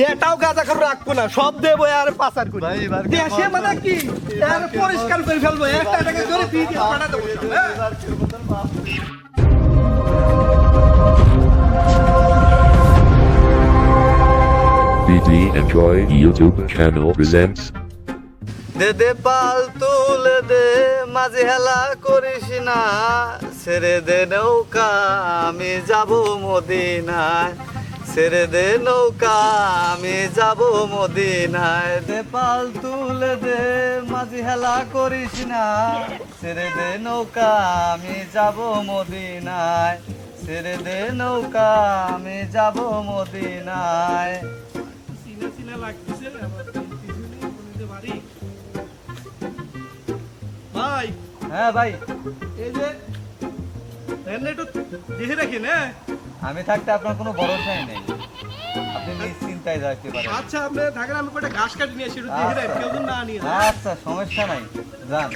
এটাও গাঁজা করে রাখবো না, সব দেবো আর পাচার করি। দেশে মানে কি আর পরিষ্কার করে ফেলবো, একটা টাকা করে ফি দিয়ে পাঠা দেবো। BD Enjoy YouTube channel presents দে দে পাল তুলে দে, মাঝে হেলা করিস না, ছেড়ে দে নৌকা আমি যাব মদিনায়, ছেড়ে দে নৌকা আমি যাব মদিনায়। দে পাল তুলে দে, মাঝে হেলা করিস না, ছেড়ে দে নৌকা আমি যাব মদিনায়, ছেড়ে দে নৌকা আমি যাব মদিনায়। ভাই, হ্যাঁ ভাই, এই যে এখানে একটু দেখে রাখেন, হ্যাঁ? আমি থাকতে আপনার কোনো ভরসাই নেই, আপনি নিশ্চিন্তায় যাইতে পারেন। আচ্ছা, আপনি থাকেন, আমি কটা ঘাস কাটি নিয়ে এসে একটু দেখে রাখেন, কেউ যেন না নিয়ে যায়। আচ্ছা, সমস্যা নাই, যান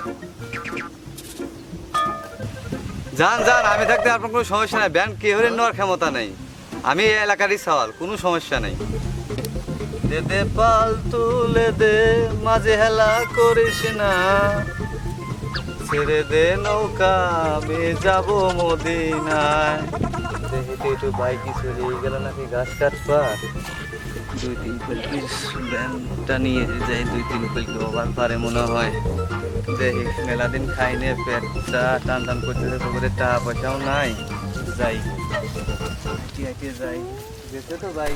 যান যান, আমি থাকতে আপনার কোনো সমস্যা নাই, ব্যান কে হলে নেওয়ার ক্ষমতা নেই, আমি এই এলাকারই সওয়াল, কোনো সমস্যা নেই। দে দে পাল তুলে দে, মাঝে হেলা করিস না, ছেড়ে দে নৌকা আমি যাব মদিনায়। হেঁটে একটু বাইকে চলিয়ে গেল নাকি ঘাস কাটবার, 2-3 কলকি ব্যানটা নিয়ে যাই, 2-3 কলকি ওভার পারে মনে হয়। দেখি মেলা দিন খাইনে, পেটটা টান টান করতেছে, পুকুরে টাকা পয়সাও নাই, যাই হেঁটে যাই, যেতে তো ভাই।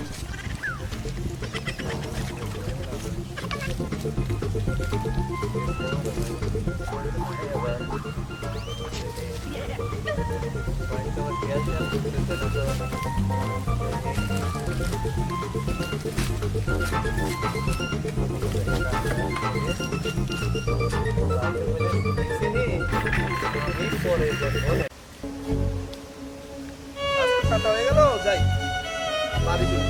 কাটা হয়ে গেল, যাই বাড়ি যাই।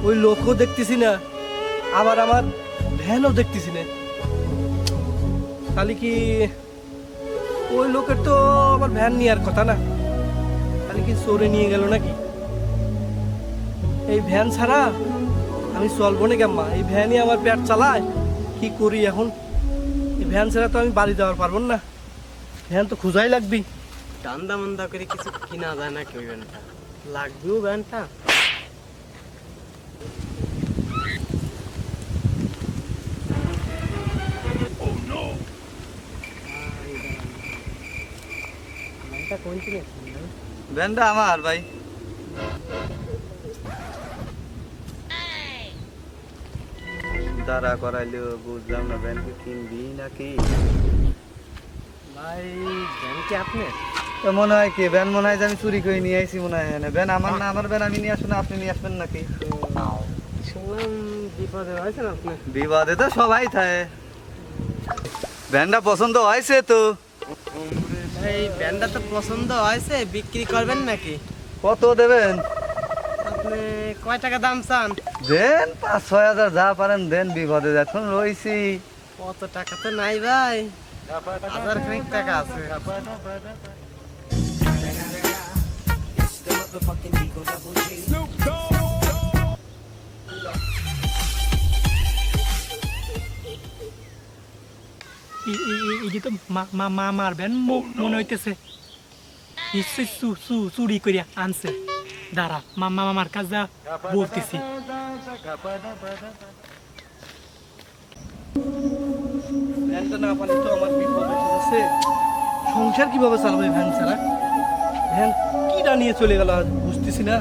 ওই লোকও দেখতেছি না, আবার আমার ভ্যানও দেখতেছি না, তাহলে কি ওই লোকের তো আমার ভ্যান নেওয়ার কথা না, তাহলে কি চোরে নিয়ে গেল নাকি? এই ভ্যান ছাড়া আমি চলবো না কেম্মা, এই ভ্যানই আমার পেট চালায়, কি করি এখন? এই ভ্যান ছাড়া তো আমি বাড়ি যাওয়ার পারবো না, ভ্যান তো খুঁজাই লাগবি। দান্দা মন্দা করে কিছু কিনা যায় নাকি ওই ভ্যানটা? লাগবেও ভ্যানটা। ভ্যানটা কোন কিনে? ব্যানটা আমার ভাই। দাঁড়া করাইলেও বুঝলাম না, ব্যান কি কিনবি নাকি? ভাই ভ্যান কি আপনার? তো মনে হয় কি ব্যান, মনে হয় যে আমি চুরি করে নিয়ে আইছি মনে হয়। না ব্যান আমার না, আমার ব্যান আমি নিয়ে আসবো না, আপনি নিয়ে আসবেন নাকি? শুনলাম বিপদে হয়েছেন আপনি। বিবাদে তো সবাই থাকে, ব্যানটা পছন্দ হয়েছে তো। ভাই ভ্যানটা তো পছন্দ হয়েছে, বিক্রি করবেন নাকি? কত দেবেন? আপনি কয় টাকা দাম চান? দেন 5-6 হাজার, যা পারেন দেন, বিপদে এখন রয়েছি। কত টাকা তো নাই ভাই, হাজার খানিক টাকা আছে। এই তো মারবেন মনে হইতেছে, নিশ্চয় চুরি করিয়া আনছে। দাঁড়া, মামার কাজ যা বলতেছি। ভ্যানটা না পালে তো আমার বিপদ হচ্ছে, সংসার কিভাবে চালাবে ভ্যান ছাড়া? ভ্যান কিটা নিয়ে চলে গেল আজ বুঝতেছি না,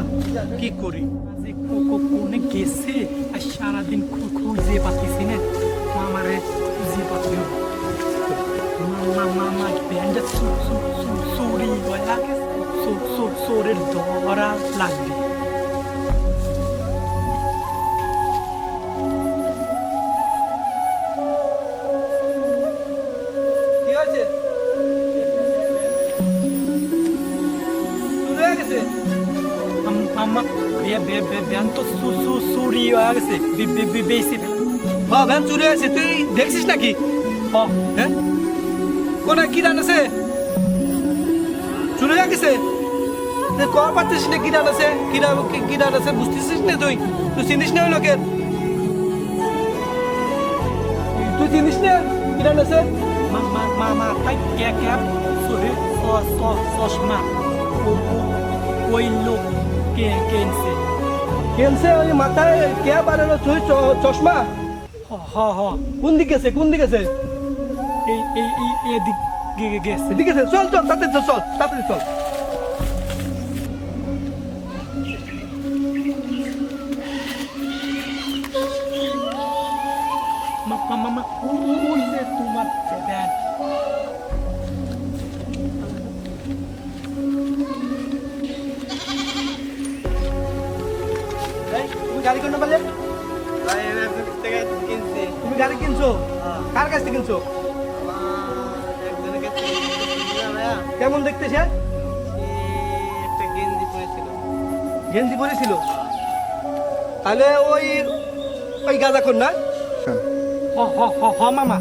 কি করি? যে কোনে গেছে আর সারাদিন খুঁজে পাচ্ছি না, মামারে খুঁজে পাচ্ছি। মামা ব্যান্ডটা চুরি গলা, চোরের ধরা লাগবে। কি হয়েছে? চলে গেছে? ব্যান তো চুরি হয়ে গেছে, বেশি ভ্যান চুরি হয়েছে, তুই দেখছিস নাকি? ও হ্যাঁ, কোন কিরান আছে চুরি হয়ে গেছে? তুই কর পারছিস না কিরান আছে, কিরান আছে বুঝতেছিস না? তুই তুই চিনিস না ওই লোকের? তুই চিনিস না কিরান আছে? মাথায় ক্যাপ চুরি চশমা ওই লোক কেনছে। কেনছে ওই মাথায় ক্যাপ আর হলো চশমা? হ কোন দিকে গেছে, কোন দিকে গেছে? এই এদিক গেছে। এদিকে গেছে, চল চল তাড়াতাড়ি চল, তাড়াতাড়ি চল। মামা ওই যে তোমার ব্যান। এই, তুমি গাড়ি কোন পারলে? ভাই আমি আপনার থেকে কিনছি। তুমি গাড়ি কিনছো? কার কাছ থেকে কিনছো? একজনের কাছে কিনছি না ভাইয়া। কেমন দেখতে সে? সে একটা গেঞ্জি পরেছিল। গেঞ্জি পরেছিল? তাহলে ওই ওই গাঁজাখোর না? হ মামা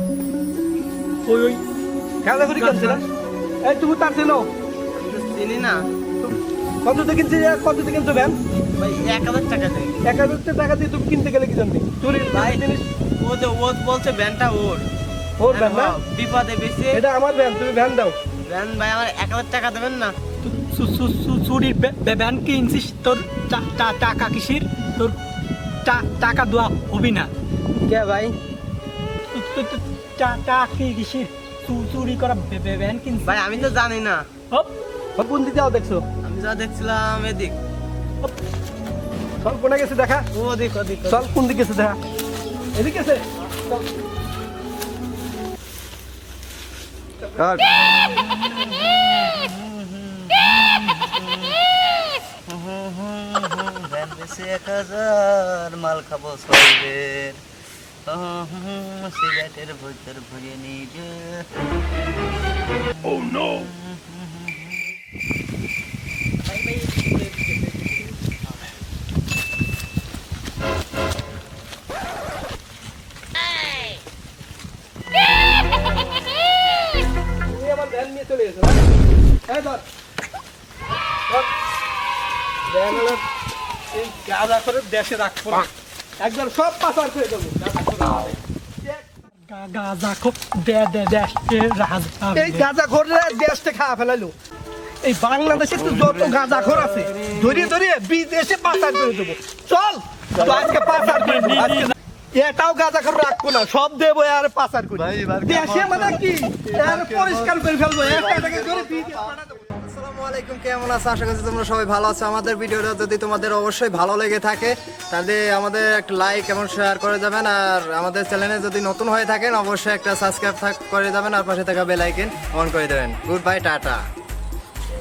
ওই গাঁজাখোরই কিনছে না? এই তুমি তার চেনো? কিন্তু চিনি না কততে কিনছে, কততে কিনছো ভ্যান? ভাই, 1000 টাকা দেয়। 1000 টাকা দিয়ে তুমি কিনতে গেলে কি জানবি? চুরি ভাই, জিনিস ও যে ও বলছে ভ্যানটা ওর। ওর ভ্যান না? বিপদে বেশি এটা আমার ভ্যান, তুমি ভ্যান দাও। ভ্যান ভাই, আমার 1000 টাকা দেবেন না? চুরির ব্যান কিনছিস, তোর টাকা কিসির? তোর টাকা দেওয়া হবি না। কে ভাই? টাকা কিসির? চুরি করা ব্যান কিনছিস? ভাই আমি তো জানি না। হপ কোন দিকে যাও দেখছো? আমি যা দেখছিলাম এদিক। চল কোনে গেছে দেখা। ওদিক ওদিক চল কোন দিকে গেছে দেখা। এদিকে গেছে? চল। ভ্যান বেশি 1000, মাল খাবো 6 বের। সিগারেটের ভিতর ভরিয়ে নিয়ে তুমি আমার ভ্যান নিয়ে চলে গেছো না? এই ধর। ধর। ভ্যান হলো এই গাঁজা করে দেশে রাখবো না। একদম সব পাচার করে দেবো। গাঁজা খুব এই গাঁজা খোররা দেশটা খাওয়া ফেলাইলো। এই বাংলাদেশে তো যত গাঁজা খোর আছে ধরিয়ে ধরিয়ে বিদেশে পাচার করে দেবো। চল তো আজকে পাচার করে দেবো। আজকে এটাও গাঁজা খোর রাখবো না, সব দেবো আর পাচার করি। ভাই, এবার দেশে মানে কি আর পরিষ্কার করে ফেলবো, একটা টাকা করে বিদেশে পাঠা দেবো। আসসালামু আলাইকুম, কেমন আছো? আশা করছি তোমরা সবাই ভালো আছো। আমাদের ভিডিওটা যদি তোমাদের অবশ্যই ভালো লেগে থাকে তাহলে আমাদের একটা লাইক এবং শেয়ার করে যাবেন, আর আমাদের চ্যানেলে যদি নতুন হয়ে থাকেন অবশ্যই একটা সাবস্ক্রাইব করে যাবেন, আর পাশে থাকা বেল আইকন অন করে দেবেন। Good bye, tata.